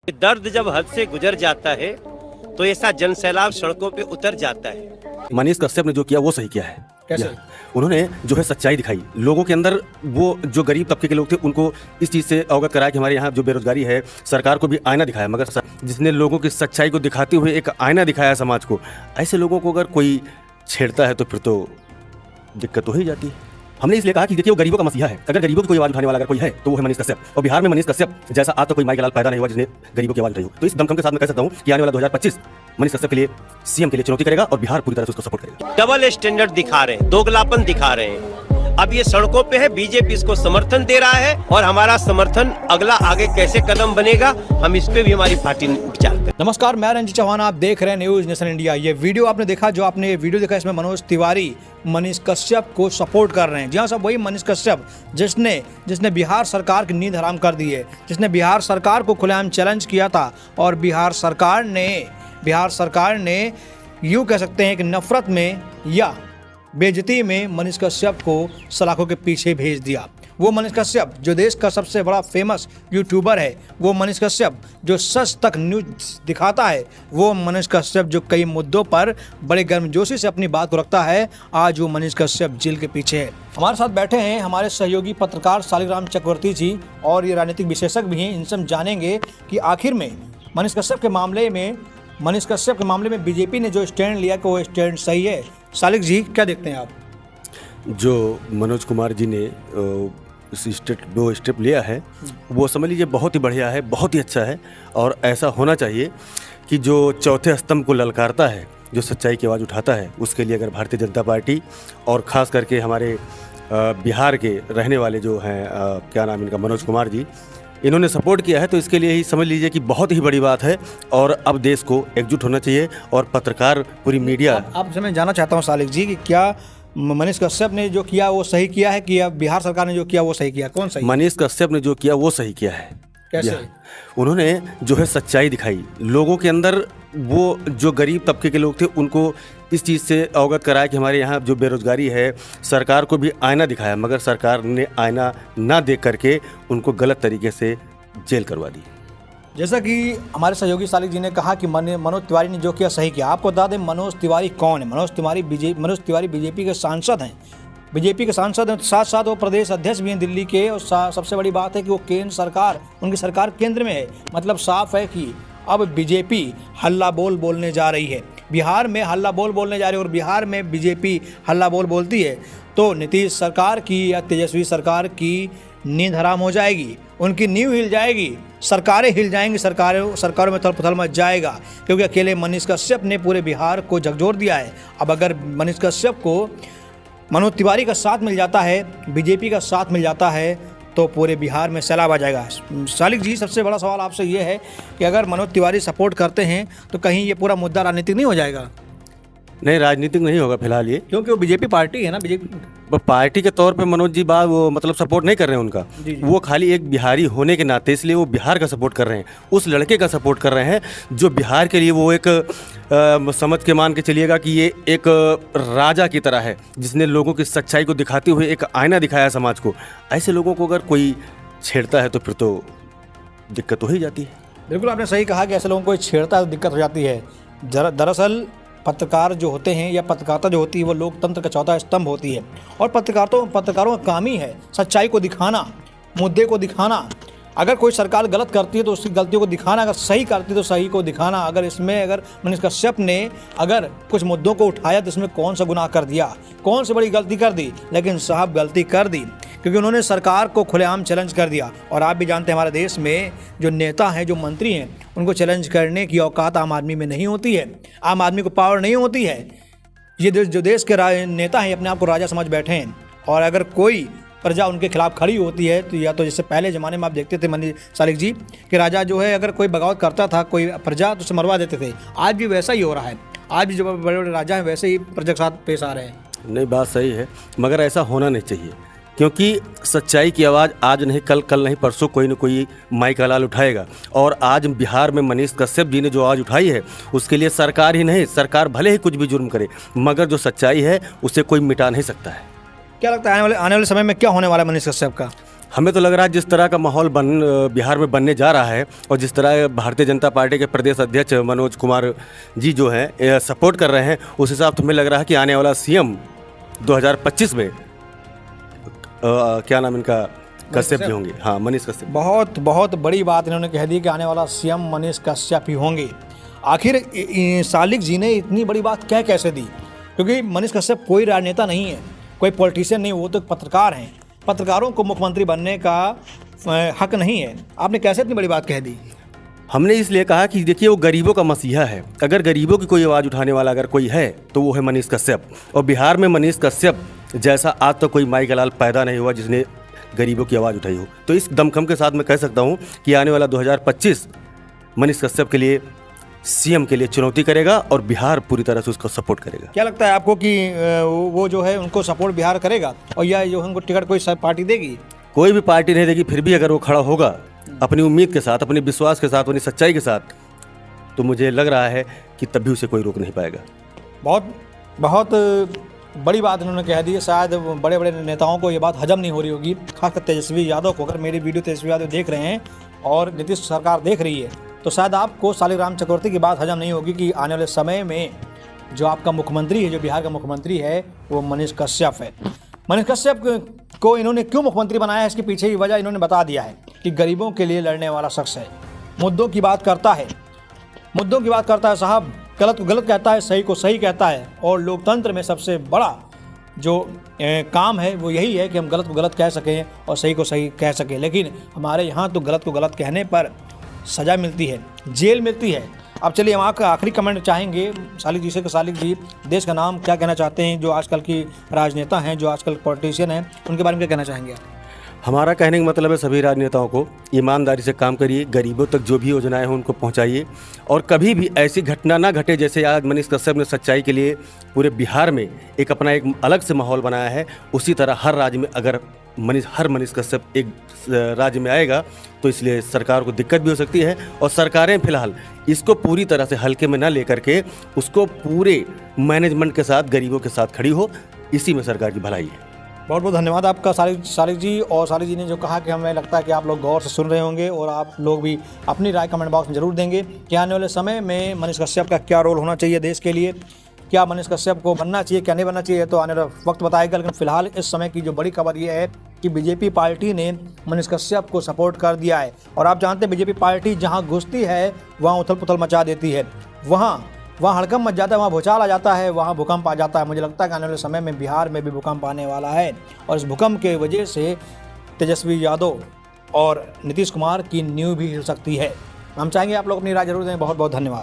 दर्द जब हद से गुजर जाता है तो ऐसा जनसैलाब सड़कों पे उतर जाता है। मनीष कश्यप ने जो किया वो सही किया है। कैसे? उन्होंने जो है सच्चाई दिखाई, लोगों के अंदर वो जो गरीब तबके के लोग थे उनको इस चीज़ से अवगत कराया कि हमारे यहाँ जो बेरोजगारी है, सरकार को भी आईना दिखाया। मगर जिसने लोगों की सच्चाई को दिखाते हुए एक आईना दिखाया समाज को, ऐसे लोगों को अगर कोई छेड़ता है तो फिर तो दिक्कत तो हो ही जाती है। हमने इसलिए कहा कि देखिए वो गरीबों का मसीहा है, अगर गरीबों की कोई आवाज उठाने वाला अगर कोई है तो वो है मनीष कश्यप। और बिहार में मनीष कश्यप जैसा आज तक कोई माई का लाल पैदा नहीं हुआ जिसने गरीबों की आवाज उठाई हो। तो इस दमखम के साथ मैं कह सकता हूँ कि आने वाला 2025 मनीष कश्यप के लिए सीएम के लिए चुनौती करेगा और बिहार पूरी तरह से उसको सपोर्ट करेगा। डबल स्टैंडर्ड दिखा रहे हैं, दोगलापन दिखा रहे हैं। अब ये सड़कों पे है, बीजेपी इसको समर्थन दे रहा है और हमारा समर्थन अगला आगे कैसे कदम बनेगा, हम इस पे भी हमारी पार्टी विचार करें। नमस्कार, मैं रंजीत चौहान, आप देख रहे हैं न्यूज़ नेशन इंडिया। ये वीडियो आपने देखा, जो आपने ये वीडियो देखा, इसमें मनोज तिवारी मनीष कश्यप को सपोर्ट कर रहे हैं। जी हाँ साहब, वही मनीष कश्यप जिसने बिहार सरकार की नींद हराम कर दी है, जिसने बिहार सरकार को खुलेआम चैलेंज किया था और बिहार सरकार ने यूँ कह सकते हैं कि नफरत में या बेइज्जती में मनीष कश्यप को सलाखों के पीछे भेज दिया। वो मनीष कश्यप जो देश का सबसे बड़ा फेमस यूट्यूबर है, वो मनीष कश्यप जो सच तक न्यूज़ दिखाता है, वो मनीष कश्यप जो कई मुद्दों पर बड़े गर्मजोशी से अपनी बात को रखता है, आज वो मनीष कश्यप जेल के पीछे है। हमारे साथ बैठे हैं हमारे सहयोगी पत्रकार शालिग्राम चक्रवर्ती जी, और ये राजनीतिक विशेषज्ञ भी हैं। इनसे हम जानेंगे कि आखिर में मनीष कश्यप के मामले में बीजेपी ने जो स्टैंड लिया कि वो स्टैंड सही है। शालिक जी, क्या देखते हैं आप? जो मनोज कुमार जी ने दो स्टेप लिया है वो समझ लीजिए बहुत ही बढ़िया है, बहुत ही अच्छा है। और ऐसा होना चाहिए कि जो चौथे स्तंभ को ललकारता है, जो सच्चाई की आवाज़ उठाता है, उसके लिए अगर भारतीय जनता पार्टी और ख़ास करके हमारे बिहार के रहने वाले जो हैं क्या नाम इनका, मनोज कुमार जी, इन्होंने सपोर्ट किया है, तो इसके लिए ही समझ लीजिए कि बहुत ही बड़ी बात है। और अब देश को एकजुट होना चाहिए और पत्रकार, पूरी मीडिया। आपसे मैं जानना चाहता हूँ शालिक जी कि क्या मनीष कश्यप ने जो किया वो सही किया है कि बिहार सरकार ने जो किया वो सही किया? कौन सही? मनीष कश्यप ने जो किया वो सही किया है। कैसे? उन्होंने जो है सच्चाई दिखाई, लोगों के अंदर वो जो गरीब तबके के लोग थे उनको इस चीज़ से अवगत कराया कि हमारे यहाँ जो बेरोजगारी है, सरकार को भी आईना दिखाया। मगर सरकार ने आईना ना देख करके उनको गलत तरीके से जेल करवा दी। जैसा कि हमारे सहयोगी शालिक जी ने कहा कि मनोज तिवारी ने जो किया सही किया। आपको बता दें मनोज तिवारी कौन है? मनोज तिवारी बीजेपी के सांसद हैं। साथ साथ वो प्रदेश अध्यक्ष भी हैं दिल्ली के। और सबसे बड़ी बात है कि वो उनकी सरकार केंद्र में है। मतलब साफ है कि अब बीजेपी हल्ला बोलने जा रही है। बिहार में हल्ला बोलने जा रही है और बिहार में बीजेपी हल्ला बोलती है तो नीतीश सरकार की या तेजस्वी सरकार की नींद हराम हो जाएगी, उनकी नींव हिल जाएगी, सरकारें हिल जाएंगी, सरकारों में थल मच जाएगा। क्योंकि अकेले मनीष कश्यप ने पूरे बिहार को झकझोर दिया है। अब अगर मनीष कश्यप को मनोज तिवारी का साथ मिल जाता है, बीजेपी का साथ मिल जाता है, तो पूरे बिहार में सैलाब आ जाएगा। शालिक जी, सबसे बड़ा सवाल आपसे ये है कि अगर मनोज तिवारी सपोर्ट करते हैं तो कहीं ये पूरा मुद्दा राजनीतिक नहीं हो जाएगा? नहीं, राजनीतिक नहीं होगा फिलहाल ये, क्योंकि वो बीजेपी पार्टी है ना। बीजेपी पार्टी के तौर पे मनोज जी वो मतलब सपोर्ट नहीं कर रहे हैं उनका। वो खाली एक बिहारी होने के नाते इसलिए वो बिहार का सपोर्ट कर रहे हैं, उस लड़के का सपोर्ट कर रहे हैं जो बिहार के लिए वो एक समझ के मान के चलिएगा कि ये एक राजा की तरह है, जिसने लोगों की सच्चाई को दिखाते हुए एक आईना दिखाया समाज को। ऐसे लोगों को अगर कोई छेड़ता है तो फिर तो दिक्कत हो ही जाती है। बिल्कुल, आपने सही कहा कि ऐसे लोगों को कोई छेड़ता है तो दिक्कत हो जाती है। दरअसल पत्रकार जो होते हैं या पत्रकारिता जो होती है वो लोकतंत्र का चौथा स्तंभ होती है। और पत्रकारों का काम ही है सच्चाई को दिखाना, मुद्दे को दिखाना। अगर कोई सरकार गलत करती है तो उसकी गलतियों को दिखाना, अगर सही करती है तो सही को दिखाना। अगर मनीष कश्यप ने अगर कुछ मुद्दों को उठाया तो इसमें कौन सा गुनाह कर दिया, कौन सी बड़ी गलती कर दी? लेकिन साहब गलती कर दी क्योंकि उन्होंने सरकार को खुलेआम चैलेंज कर दिया। और आप भी जानते हैं हमारे देश में जो नेता हैं, जो मंत्री हैं, उनको चैलेंज करने की औकात आम आदमी में नहीं होती है। आम आदमी को पावर नहीं होती है। ये जो देश के नेता हैं अपने आप को राजा समझ बैठे हैं। और अगर कोई प्रजा उनके खिलाफ खड़ी होती है तो या तो जैसे पहले ज़माने में आप देखते थे मनीष शालिक जी कि राजा जो है अगर कोई बगावत करता था कोई प्रजा तो उसे मरवा देते थे। आज भी वैसा ही हो रहा है। आज भी जो बड़े बड़े राजा हैं वैसे ही प्रजा के साथ पेश आ रहे हैं। नहीं, बात सही है, मगर ऐसा होना नहीं चाहिए। क्योंकि सच्चाई की आवाज़ आज नहीं कल नहीं परसों कोई न कोई माई का लाल उठाएगा। और आज बिहार में मनीष कश्यप जी ने जो आवाज़ उठाई है उसके लिए सरकार ही नहीं, सरकार भले ही कुछ भी जुर्म करे मगर जो सच्चाई है उसे कोई मिटा नहीं सकता है। क्या लगता है आने वाले समय में क्या होने वाला है मनीष कश्यप का? हमें तो लग रहा है जिस तरह का माहौल बिहार में बनने जा रहा है और जिस तरह भारतीय जनता पार्टी के प्रदेश अध्यक्ष मनोज कुमार जी जो हैं सपोर्ट कर रहे हैं, उस हिसाब से हमें लग रहा है कि आने वाला सीएम 2025 में क्या नाम इनका, कश्यप जी होंगे। हाँ, मनीष कश्यप। बहुत बहुत बड़ी बात इन्होंने कह दी कि आने वाला सीएम मनीष कश्यप ही होंगे। आखिर सालिक जी ने इतनी बड़ी बात कह कैसे दी? क्योंकि मनीष कश्यप कोई राजनेता नहीं है, कोई पॉलिटिशियन नहीं, वो तो पत्रकार हैं। पत्रकारों को मुख्यमंत्री बनने का हक नहीं है। आपने कैसे इतनी बड़ी बात कह दी? हमने इसलिए कहा कि देखिए वो गरीबों का मसीहा है। अगर गरीबों की कोई आवाज़ उठाने वाला अगर कोई है तो वो है मनीष कश्यप। और बिहार में मनीष कश्यप जैसा आज तक कोई माई का लाल पैदा नहीं हुआ जिसने गरीबों की आवाज़ उठाई हो। तो इस दमखम के साथ मैं कह सकता हूँ कि आने वाला 2025 मनीष कश्यप के लिए, सीएम के लिए चुनौती करेगा और बिहार पूरी तरह से उसको सपोर्ट करेगा। क्या लगता है आपको कि वो जो है उनको सपोर्ट बिहार करेगा और या जो उनको टिकट कोई पार्टी देगी? कोई भी पार्टी नहीं देगी, फिर भी अगर वो खड़ा होगा अपनी उम्मीद के साथ, अपने विश्वास के साथ, अपनी सच्चाई के साथ, तो मुझे लग रहा है कि तब भी उसे कोई रोक नहीं पाएगा। बहुत बहुत बड़ी बात इन्होंने कह दी है। शायद बड़े बड़े नेताओं को ये बात हजम नहीं हो रही होगी, खासकर तेजस्वी यादव को। अगर मेरी वीडियो तेजस्वी यादव देख रहे हैं और नीतीश सरकार देख रही है तो शायद आपको शालिग्राम चक्रवर्ती की बात हजम नहीं होगी कि आने वाले समय में जो आपका मुख्यमंत्री है, जो बिहार का मुख्यमंत्री है, वो मनीष कश्यप है। मनीष कश्यप को इन्होंने क्यों मुख्यमंत्री बनाया है, इसके पीछे की वजह इन्होंने बता दिया है कि गरीबों के लिए लड़ने वाला शख्स है, मुद्दों की बात करता है, मुद्दों की बात करता है साहब, गलत को गलत कहता है, सही को सही कहता है। और लोकतंत्र में सबसे बड़ा जो काम है वो यही है कि हम गलत को गलत कह सकें और सही को सही कह सकें। लेकिन हमारे यहाँ तो गलत को गलत कहने पर सज़ा मिलती है, जेल मिलती है। अब चलिए हम आपका आखिरी कमेंट चाहेंगे सालिक जी से कि सालिक जी देश का नाम क्या कहना चाहते हैं, जो आजकल की राजनेता हैं, जो आजकल पॉलिटिशियन हैं, उनके बारे में क्या कहना चाहेंगे आप? हमारा कहने का मतलब है सभी राजनेताओं को ईमानदारी से काम करिए, गरीबों तक जो भी योजनाएं हैं उनको पहुंचाइए और कभी भी ऐसी घटना ना घटे जैसे आज मनीष कश्यप ने सच्चाई के लिए पूरे बिहार में एक अपना एक अलग से माहौल बनाया है। उसी तरह हर राज्य में अगर हर मनीष कश्यप एक राज्य में आएगा तो इसलिए सरकार को दिक्कत भी हो सकती है। और सरकारें फिलहाल इसको पूरी तरह से हल्के में ना लेकर के उसको पूरे मैनेजमेंट के साथ, गरीबों के साथ खड़ी हो, इसी में सरकार की भलाई है। बहुत बहुत धन्यवाद आपका सालिक जी। और सालिक जी ने जो कहा कि हमें लगता है कि आप लोग गौर से सुन रहे होंगे और आप लोग भी अपनी राय कमेंट बॉक्स में ज़रूर देंगे कि आने वाले समय में मनीष कश्यप का क्या रोल होना चाहिए देश के लिए, क्या मनीष कश्यप को बनना चाहिए, क्या नहीं बनना चाहिए, तो आने वाला वक्त बताएगा। लेकिन फिलहाल इस समय की जो बड़ी खबर ये है कि बीजेपी पार्टी ने मनीष कश्यप को सपोर्ट कर दिया है। और आप जानते हैं बीजेपी पार्टी जहाँ घुसती है वहाँ उथल पुथल मचा देती है, वहाँ हड़कंप मच जाता है, वहाँ भूचाल आ जाता है, वहाँ भूकंप आ जाता है। मुझे लगता है कि आने वाले समय में बिहार में भी भूकंप आने वाला है और इस भूकंप के वजह से तेजस्वी यादव और नीतीश कुमार की नींव भी हिल सकती है। हम चाहेंगे आप लोग अपनी राय जरूर दें। बहुत बहुत धन्यवाद।